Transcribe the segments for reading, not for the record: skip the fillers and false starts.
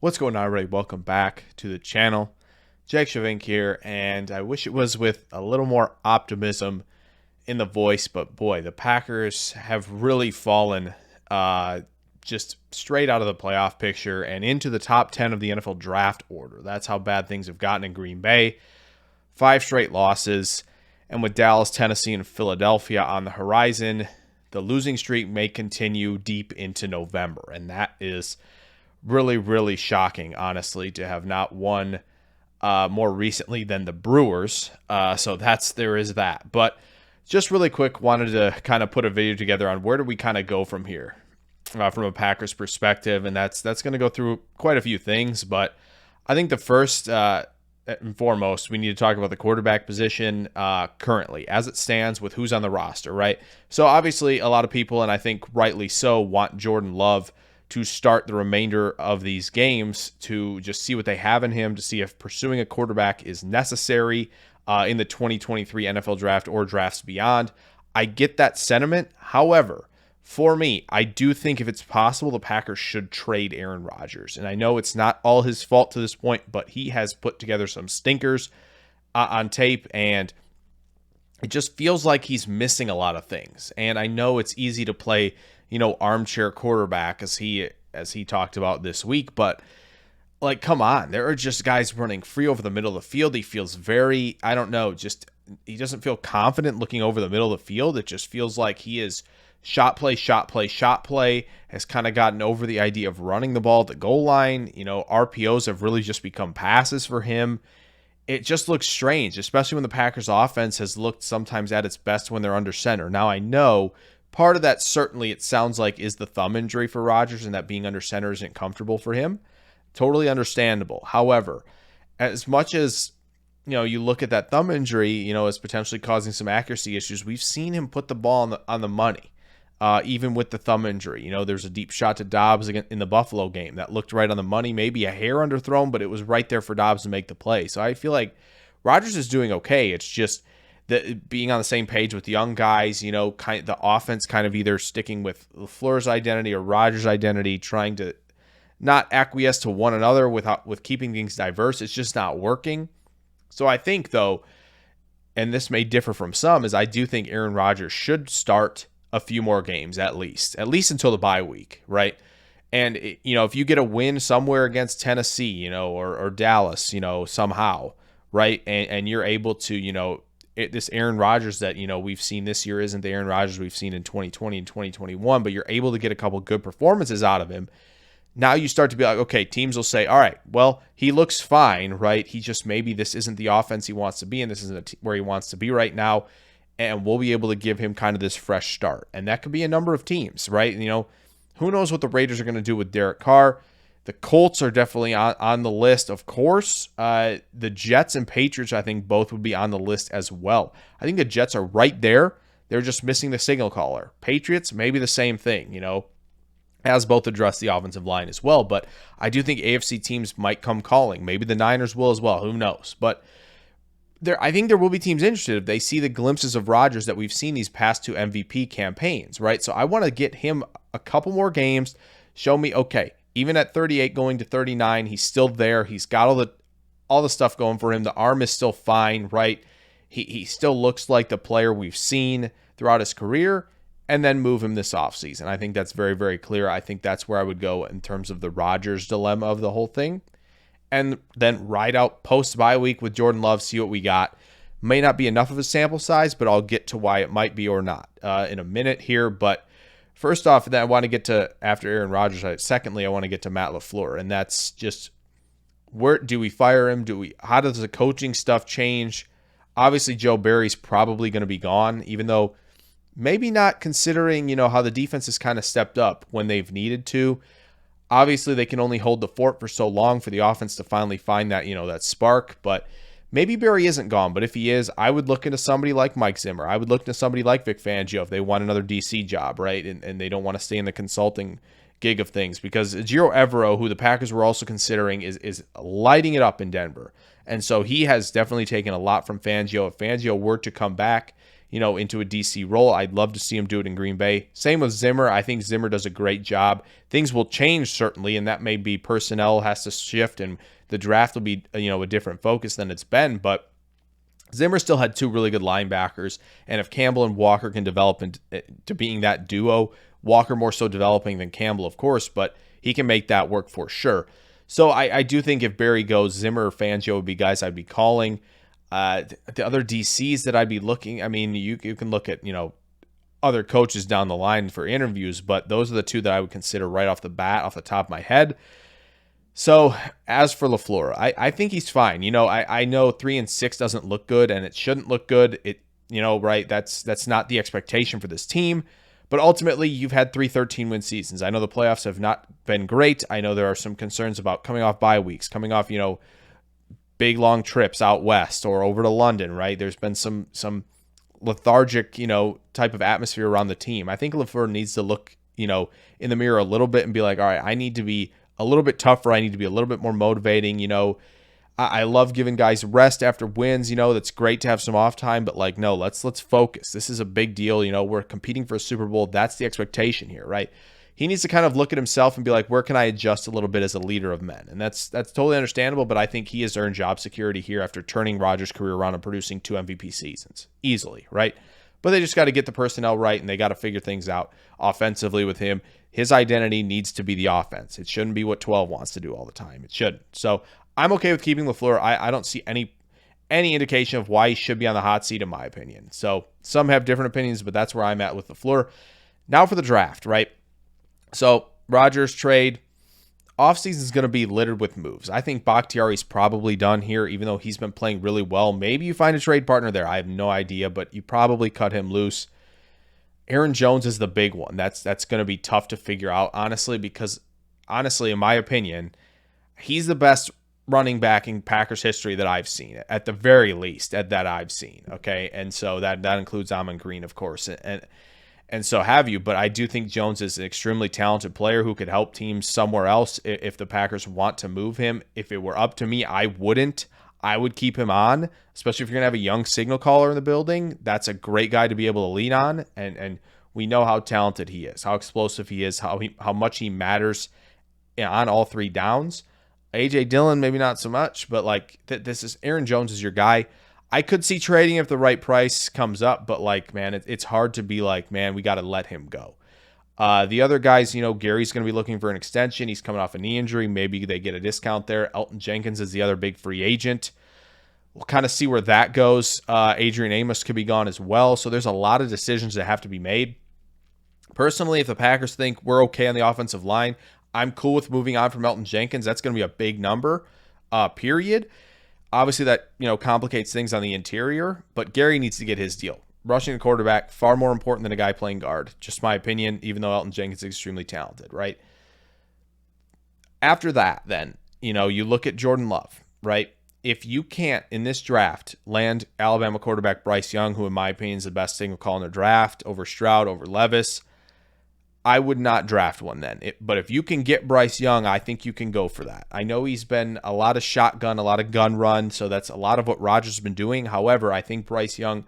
What's going on, everybody? Welcome back to the channel. Jake Shavink here, and I wish it was with a little more optimism in the voice, but boy, the Packers have really fallen just straight out of the playoff picture and into the top 10 of the NFL draft order. That's how bad things have gotten in Green Bay. 5 straight losses, and with Dallas, Tennessee, and Philadelphia on the horizon, the losing streak may continue deep into November, and that is really, really shocking, honestly, to have not won more recently than the Brewers. So there is that. But just really quick, wanted to kind of put a video together on where do we kind of go from here from a Packers perspective. And that's going to go through quite a few things. But I think the first and foremost, we need to talk about the quarterback position currently as it stands with who's on the roster, right? So obviously a lot of people, and I think rightly so, want Jordan Love to start the remainder of these games to just see what they have in him, to see if pursuing a quarterback is necessary in the 2023 NFL draft or drafts beyond. I get that sentiment. However, for me, I do think if it's possible, the Packers should trade Aaron Rodgers. And I know it's not all his fault to this point, but he has put together some stinkers on tape, and it just feels like he's missing a lot of things. And I know it's easy to play armchair quarterback as he talked about this week, but like, come on, there are just guys running free over the middle of the field. He feels very, I don't know, just he doesn't feel confident looking over the middle of the field. It just feels like he is shot play, has kind of gotten over the idea of running the ball at the goal line. RPOs have really just become passes for him. It just looks strange, especially when the Packers offense has looked sometimes at its best when they're under center. Now, I know part of that, certainly, it sounds like, is the thumb injury for Rodgers and that being under center isn't comfortable for him. Totally understandable. However, as much as you look at that thumb injury, as potentially causing some accuracy issues, we've seen him put the ball on the money, even with the thumb injury. There's a deep shot to Dobbs in the Buffalo game that looked right on the money, maybe a hair underthrown, but it was right there for Dobbs to make the play. So I feel like Rodgers is doing okay. It's just being on the same page with young guys, kind of the offense kind of either sticking with LaFleur's identity or Rodgers' identity, trying to not acquiesce to one another with keeping things diverse. It's just not working. So I think, though, and this may differ from some, is I do think Aaron Rodgers should start a few more games at least until the bye week, right? And if you get a win somewhere against Tennessee, or Dallas, somehow, right, and you're able to, this Aaron Rodgers that we've seen this year isn't the Aaron Rodgers we've seen in 2020 and 2021, but you're able to get a couple good performances out of him. Now you start to be like, okay, teams will say, all right, well, he looks fine, right? He just, maybe this isn't the offense he wants to be in. This isn't where he wants to be right now, and we'll be able to give him kind of this fresh start. And that could be a number of teams, right? Who knows what the Raiders are going to do with Derek Carr. The Colts are definitely on the list, of course. The Jets and Patriots, I think, both would be on the list as well. I think the Jets are right there. They're just missing the signal caller. Patriots, maybe the same thing, as both address the offensive line as well. But I do think AFC teams might come calling. Maybe the Niners will as well. Who knows? But I think there will be teams interested if they see the glimpses of Rodgers that we've seen these past 2 MVP campaigns, right? So I want to get him a couple more games. Show me, okay, even at 38 going to 39, he's still there. He's got all the stuff going for him. The arm is still fine, right? He still looks like the player we've seen throughout his career, and then move him this offseason. I think that's very, very clear. I think that's where I would go in terms of the Rodgers dilemma of the whole thing. And then ride out post-bye week with Jordan Love, see what we got. May not be enough of a sample size, but I'll get to why it might be or not in a minute here. But first off, then I want to get to, after Aaron Rodgers, secondly, I want to get to Matt LaFleur. And that's just, where do we fire him? How does the coaching stuff change? Obviously, Joe Barry's probably going to be gone, even though maybe not, considering, how the defense has kind of stepped up when they've needed to. Obviously, they can only hold the fort for so long for the offense to finally find that, that spark. But maybe Barry isn't gone. But if he is, I would look into somebody like Mike Zimmer. I would look into somebody like Vic Fangio if they want another DC job, right? And they don't want to stay in the consulting gig of things. Because Giro Evero, who the Packers were also considering, is lighting it up in Denver. And so he has definitely taken a lot from Fangio. If Fangio were to come back, into a DC role. I'd love to see him do it in Green Bay. Same with Zimmer. I think Zimmer does a great job. Things will change certainly, and that may be personnel has to shift, and the draft will be, a different focus than it's been, but Zimmer still had two really good linebackers, and if Campbell and Walker can develop into being that duo, Walker more so developing than Campbell, of course, but he can make that work for sure. So I do think if Barry goes, Zimmer or Fangio would be guys I'd be calling. The other DCs that I'd be looking, I mean, you can look at, other coaches down the line for interviews, but those are the two that I would consider right off the bat, off the top of my head. So as for LaFleur, I think he's fine. I know 3-6 doesn't look good, and it shouldn't look good. Right? That's not the expectation for this team. But ultimately, you've had 3 13-win seasons. I know the playoffs have not been great. I know there are some concerns about coming off bye weeks, coming off, big long trips out west or over to London, right? There's been some lethargic, type of atmosphere around the team. I think LaFleur needs to look, in the mirror a little bit and be like, all right, I need to be a little bit tougher. I need to be a little bit more motivating. I love giving guys rest after wins. That's great to have some off time, but no, let's focus. This is a big deal. We're competing for a Super Bowl. That's the expectation here, right? He needs to kind of look at himself and be like, where can I adjust a little bit as a leader of men? And that's totally understandable, but I think he has earned job security here after turning Rodgers' career around and producing 2 MVP seasons easily, right? But they just got to get the personnel right, and they got to figure things out offensively with him. His identity needs to be the offense. It shouldn't be what 12 wants to do all the time. It shouldn't. So I'm okay with keeping LaFleur. I don't see any indication of why he should be on the hot seat, in my opinion. So some have different opinions, but that's where I'm at with LaFleur. Now for the draft, right? So Rodgers trade. Offseason is going to be littered with moves. I think Bakhtiari's probably done here, even though he's been playing really well. Maybe you find a trade partner there. I have no idea, but you probably cut him loose. Aaron Jones is the big one. That's going to be tough to figure out, honestly, because in my opinion, he's the best running back in Packers history that I've seen, at the very least, that I've seen. Okay, and so that includes Amon Green, of course, and so have you. But I do think Jones is an extremely talented player who could help teams somewhere else if the Packers want to move him. If it were up to me, I wouldn't. I would keep him on, especially if you're going to have a young signal caller in the building. That's a great guy to be able to lean on, and we know how talented he is, how explosive he is, how much he matters on all 3 downs. A.J. Dillon, maybe not so much, but this is Aaron Jones is your guy. I could see trading if the right price comes up, but man, it's hard to be man, we got to let him go. The other guys, Gary's going to be looking for an extension. He's coming off a knee injury. Maybe they get a discount there. Elton Jenkins is the other big free agent. We'll kind of see where that goes. Adrian Amos could be gone as well. So there's a lot of decisions that have to be made. Personally, if the Packers think we're okay on the offensive line, I'm cool with moving on from Elton Jenkins. That's going to be a big number, period. Obviously, that complicates things on the interior, but Gary needs to get his deal. Rushing the quarterback, far more important than a guy playing guard. Just my opinion, even though Elton Jenkins is extremely talented, right? After that, then, you look at Jordan Love, right? If you can't, in this draft, land Alabama quarterback Bryce Young, who in my opinion is the best single call in their draft, over Stroud, over Levis, I would not draft one then. But if you can get Bryce Young, I think you can go for that. I know he's been a lot of shotgun, a lot of gun run, so that's a lot of what Rodgers has been doing. However, I think Bryce Young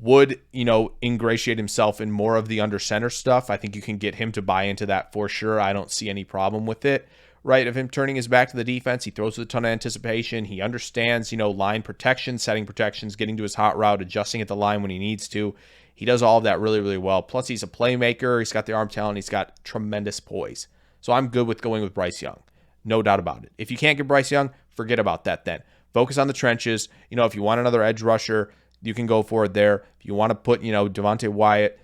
would, ingratiate himself in more of the under center stuff. I think you can get him to buy into that for sure. I don't see any problem with it, right? Of him turning his back to the defense. He throws with a ton of anticipation. He understands, line protection, setting protections, getting to his hot route, adjusting at the line when he needs to. He does all of that really, really well. Plus, he's a playmaker. He's got the arm talent. He's got tremendous poise. So I'm good with going with Bryce Young. No doubt about it. If you can't get Bryce Young, forget about that then. Focus on the trenches. If you want another edge rusher, you can go for it there. If you want to put, Devontae Wyatt,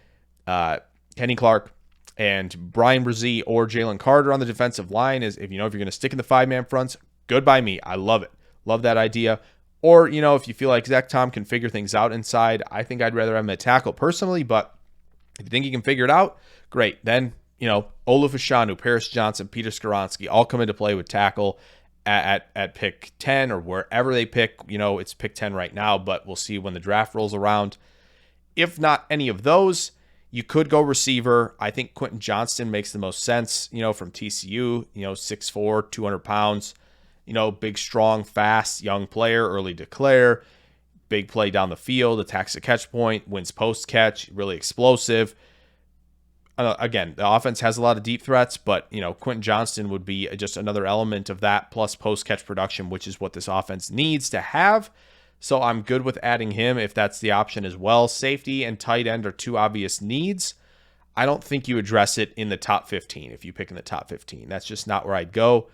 Kenny Clark, and Brian Brzee or Jalen Carter on the defensive line, if you're going to stick in the 5-man fronts, good by me. I love it. Love that idea. Or, if you feel like Zach Tom can figure things out inside, I think I'd rather have him at tackle personally, but if you think he can figure it out, great. Then, Olaf Ashanu, Paris Johnson, Peter Skoronski all come into play with tackle at pick 10 or wherever they pick. It's pick 10 right now, but we'll see when the draft rolls around. If not any of those, you could go receiver. I think Quentin Johnston makes the most sense, from TCU, 6'4", 200 pounds. Big, strong, fast, young player, early declare. big play down the field, attacks the catch point, wins post catch, really explosive. Again, the offense has a lot of deep threats, but, you know, Quentin Johnston would be just another element of that, plus post-catch production, which is what this offense needs to have. So I'm good with adding him if that's the option as well. Safety and tight end are two obvious needs. I don't think you address it in the top 15 if you pick in the top 15. That's just not where I'd go.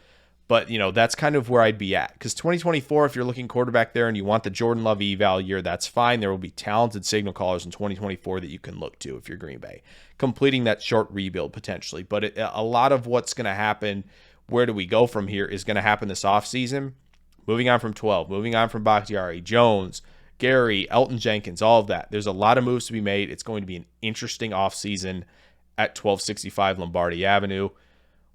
But, you know, that's kind of where I'd be at. Because 2024, if you're looking quarterback there and you want the Jordan Love eval year, that's fine. There will be talented signal callers in 2024 that you can look to if you're Green Bay, completing that short rebuild potentially. But a lot of what's going to happen, where do we go from here, is going to happen this offseason. Moving on from 12, moving on from Bakhtiari, Jones, Gary, Elton Jenkins, all of that. There's a lot of moves to be made. It's going to be an interesting offseason at 1265 Lombardi Avenue.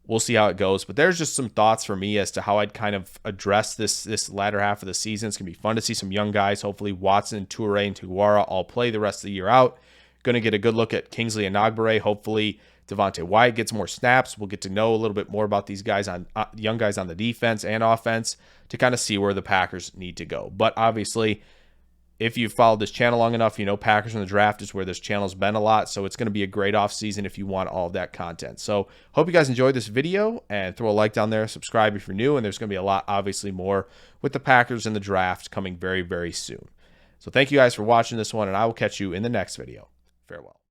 We'll see how it goes, but there's just some thoughts for me as to how I'd kind of address this latter half of the season. It's going to be fun to see some young guys. Hopefully Watson, Toure, and Tuguara all play the rest of the year out. Going to get a good look at Kingsley and Nagbare. Hopefully Devontae Wyatt gets more snaps. We'll get to know a little bit more about these guys on young guys on the defense and offense to kind of see where the Packers need to go. But obviously, if you've followed this channel long enough, you know Packers in the Draft is where this channel's been a lot. So it's going to be a great offseason if you want all of that content. So hope you guys enjoyed this video, and throw a like down there. Subscribe if you're new. And there's going to be a lot, obviously, more with the Packers in the Draft coming very, very soon. So thank you guys for watching this one, and I will catch you in the next video. Farewell.